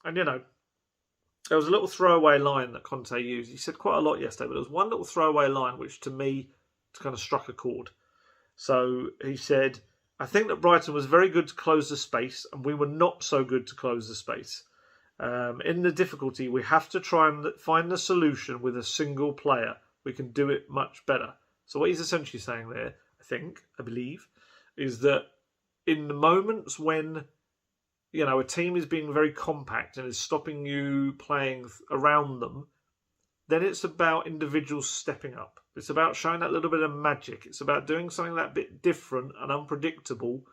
And, there was a little throwaway line that Conte used. He said quite a lot yesterday, but there was one little throwaway line which, to me, kind of struck a chord. So he said, I think that Brighton was very good to close the space, and we were not so good to close the space. In the difficulty, we have to try and find the solution with a single player. We can do it much better. So what he's essentially saying there, I believe, is that in the moments when a team is being very compact and is stopping you playing around them, then it's about individuals stepping up. It's about showing that little bit of magic. It's about doing something that bit different and unpredictable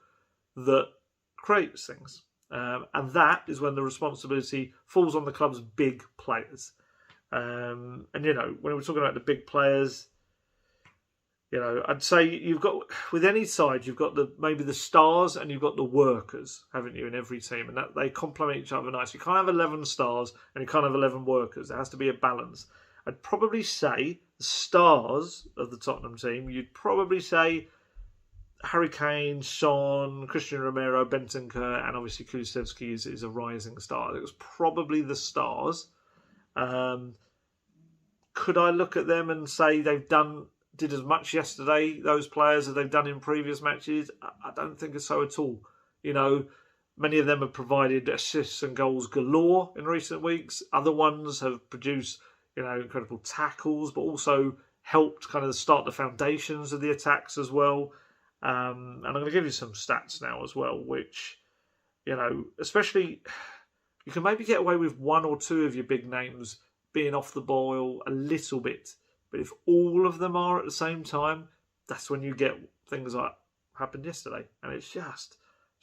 that creates things. And that is when the responsibility falls on the club's big players. And, when we're talking about the big players, I'd say you've got, with any side, you've got maybe the stars and you've got the workers, haven't you, in every team? And that they complement each other nicely. You can't have 11 stars and you can't have 11 workers. There has to be a balance. I'd probably say the stars of the Tottenham team, you'd probably say Harry Kane, Son, Christian Romero, Bentancur, and obviously Kulusevski is a rising star. It was probably the stars. Could I look at them and say did as much yesterday, those players, as they've done in previous matches? I don't think it's so at all. Many of them have provided assists and goals galore in recent weeks. Other ones have produced, incredible tackles, but also helped kind of start the foundations of the attacks as well. And I'm going to give you some stats now as well, which, especially you can maybe get away with one or two of your big names being off the boil a little bit. But if all of them are at the same time, that's when you get things like happened yesterday. And it's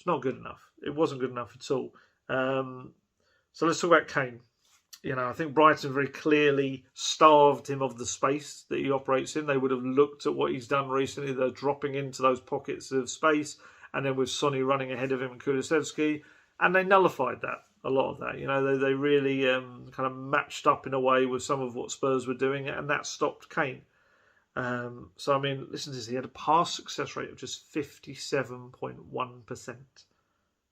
not good enough. It wasn't good enough at all. So let's talk about Kane. I think Brighton very clearly starved him of the space that he operates in. They would have looked at what he's done recently. They're dropping into those pockets of space. And then with Sonny running ahead of him and Kulusevski. And they nullified that. A lot of that, they really kind of matched up in a way with some of what Spurs were doing, and that stopped Kane. So, I mean, listen to this. He had a pass success rate of just 57.1%.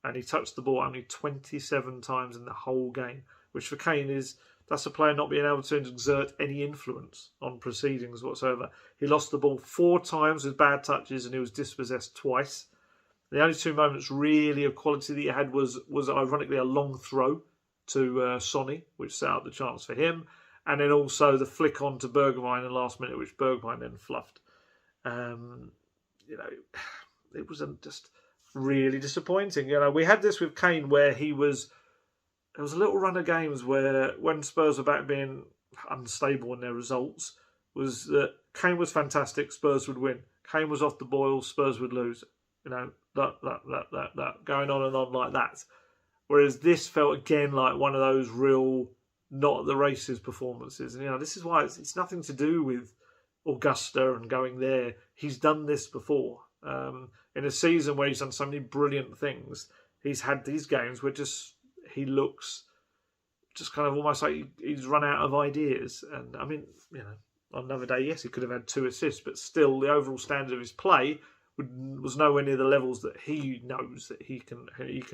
And he touched the ball only 27 times in the whole game, which for Kane that's a player not being able to exert any influence on proceedings whatsoever. He lost the ball 4 times with bad touches, and he was dispossessed twice. The only 2 moments really of quality that he had was ironically a long throw to Sonny, which set up the chance for him, and then also the flick on to Bergwijn in the last minute, which Bergwijn then fluffed. It was just really disappointing. We had this with Kane where there was a little run of games where when Spurs were back being unstable in their results, was that Kane was fantastic, Spurs would win. Kane was off the boil, Spurs would lose. That going on and on like that. Whereas this felt again like one of those real not the races performances. And this is why it's nothing to do with Augusta and going there. He's done this before. In a season where he's done so many brilliant things, he's had these games where he looks just kind of almost like he's run out of ideas. And I mean, on another day, yes, he could have had 2 assists, but still the overall standard of his play was nowhere near the levels that he knows that he can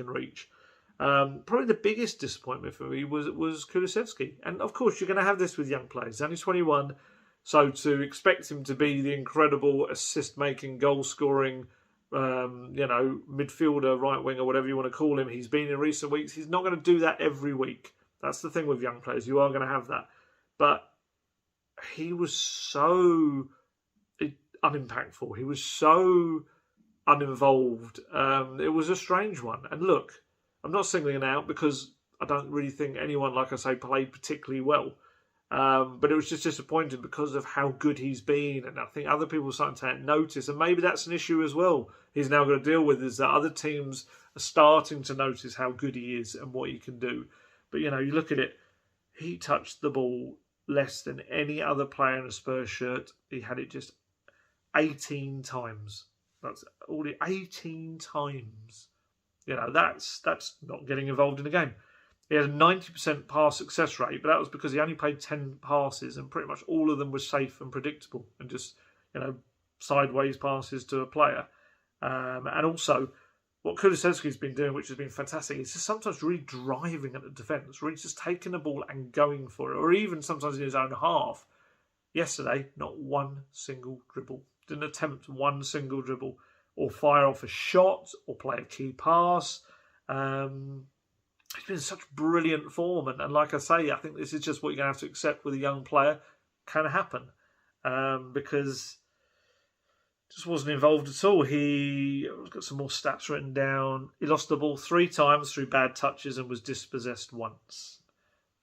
reach. Probably the biggest disappointment for me was Kulusevski. And of course, you're going to have this with young players. He's only 21, so to expect him to be the incredible assist-making, goal-scoring, midfielder, right winger, whatever you want to call him, he's been in recent weeks. He's not going to do that every week. That's the thing with young players. You are going to have that. But he was so unimpactful. He was so uninvolved. It was a strange one. And look, I'm not singling it out because I don't really think anyone, like I say, played particularly well. But it was just disappointing because of how good he's been. And I think other people are starting to notice. And maybe that's an issue as well he's now going to deal with, is that other teams are starting to notice how good he is and what he can do. But, you look at it, he touched the ball less than any other player in a Spurs shirt. He had it just 18 times. That's all 18 times. That's not getting involved in the game. He had a 90% pass success rate, but that was because he only played 10 passes and pretty much all of them were safe and predictable and just, sideways passes to a player. And also, what Kulusevski's been doing, which has been fantastic, is just sometimes really driving at the defence, really just taking the ball and going for it, or even sometimes in his own half. Yesterday, not one single dribble. Didn't attempt one single dribble, or fire off a shot, or play a key pass. He's been in such brilliant form, and like I say, I think this is just what you're going to have to accept with a young player. Can happen, because just wasn't involved at all. I've got some more stats written down. He lost the ball 3 times through bad touches and was dispossessed once.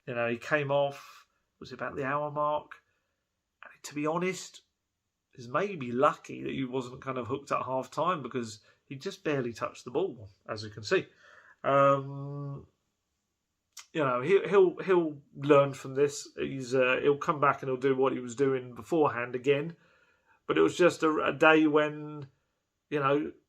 He came off, was it about the hour mark? And to be honest, he's maybe lucky that he wasn't kind of hooked at half time, because he just barely touched the ball, as you can see. He'll learn from this. He'll come back and he'll do what he was doing beforehand again. But it was just a day when,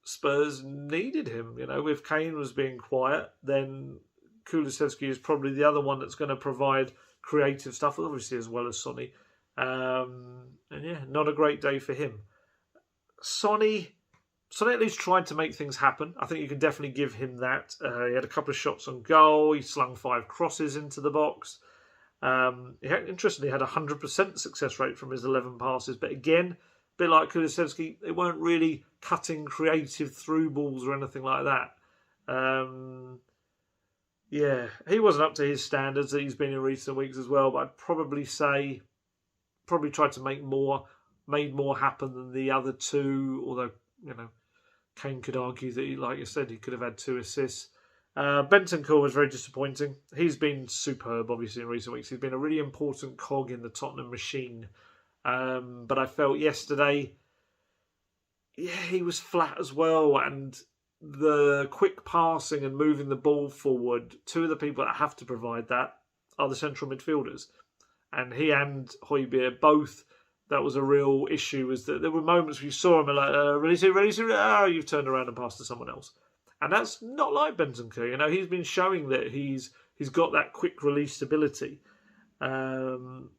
Spurs needed him. If Kane was being quiet, then Kulusevski is probably the other one that's going to provide creative stuff, obviously, as well as Sonny. Not a great day for him. Sonny at least tried to make things happen. I think you can definitely give him that. He had a couple of shots on goal. He slung 5 crosses into the box. Interestingly, had a 100% success rate from his 11 passes. But again, a bit like Kulusevski, they weren't really cutting creative through balls or anything like that. He wasn't up to his standards that he's been in recent weeks as well. But I'd probably say, tried to made more happen than the other two. Although, Kane could argue that, like you said, he could have had 2 assists. Bentancur was very disappointing. He's been superb, obviously, in recent weeks. He's been a really important cog in the Tottenham machine. But I felt yesterday, he was flat as well. And the quick passing and moving the ball forward, 2 of the people that have to provide that are the central midfielders. And he and Højbjerg both, that was a real issue, is that there were moments where you saw him and like, release it, you've turned around and passed to someone else. And that's not like Bentancur. He's been showing that he's got that quick release ability. And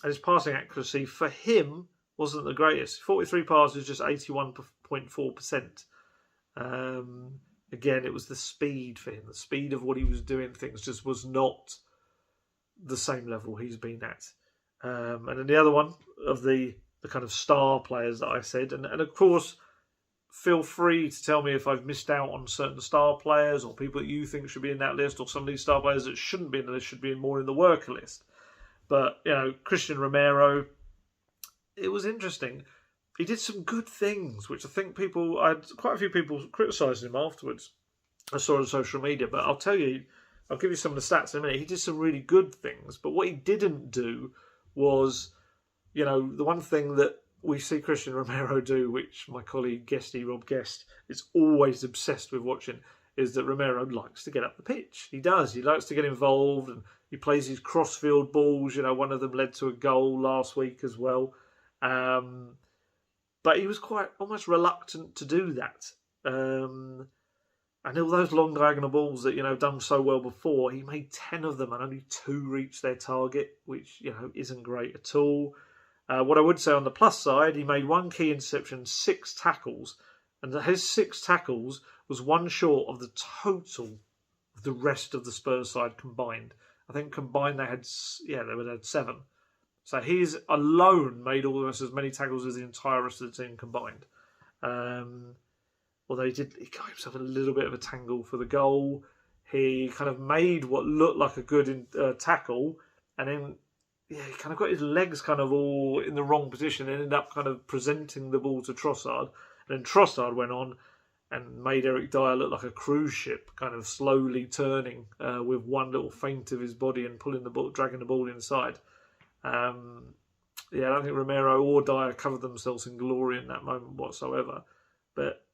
his passing accuracy for him wasn't the greatest. 43 passes, just 81.4%. Again, it was the speed for him. The speed of what he was doing things just was not the same level he's been at. And then the other one of the kind of star players that I said, and of course, feel free to tell me if I've missed out on certain star players or people that you think should be in that list, or some of these star players that shouldn't be in the list should be more in the worker list. But, Christian Romero, it was interesting. He did some good things, which I think quite a few people criticised him afterwards. I saw on social media, but I'll give you some of the stats in a minute. He did some really good things, but what he didn't do was, the one thing that we see Christian Romero do, which my colleague Rob Guest, is always obsessed with watching, is that Romero likes to get up the pitch. He does. He likes to get involved, and he plays these crossfield balls. One of them led to a goal last week as well. But he was quite almost reluctant to do that. And all those long diagonal balls that, have done so well before, he made 10 of them and only 2 reached their target, which, isn't great at all. What I would say on the plus side, he made 1 key interception, 6 tackles, and his 6 tackles was 1 short of the total of the rest of the Spurs side combined. I think combined they had 7. So he's alone made almost as many tackles as the entire rest of the team combined. Although he got himself a little bit of a tangle for the goal. He kind of made what looked like a good tackle, and then he kind of got his legs kind of all in the wrong position and ended up kind of presenting the ball to Trossard. And then Trossard went on and made Eric Dyer look like a cruise ship, kind of slowly turning with one little feint of his body and dragging the ball inside. I don't think Romero or Dyer covered themselves in glory in that moment whatsoever. But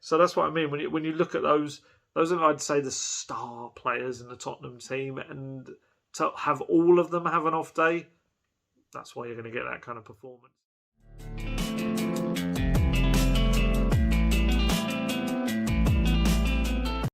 so that's what I mean. When you look at those are, I'd say, the star players in the Tottenham team, and to have all of them have an off day, that's why you're going to get that kind of performance.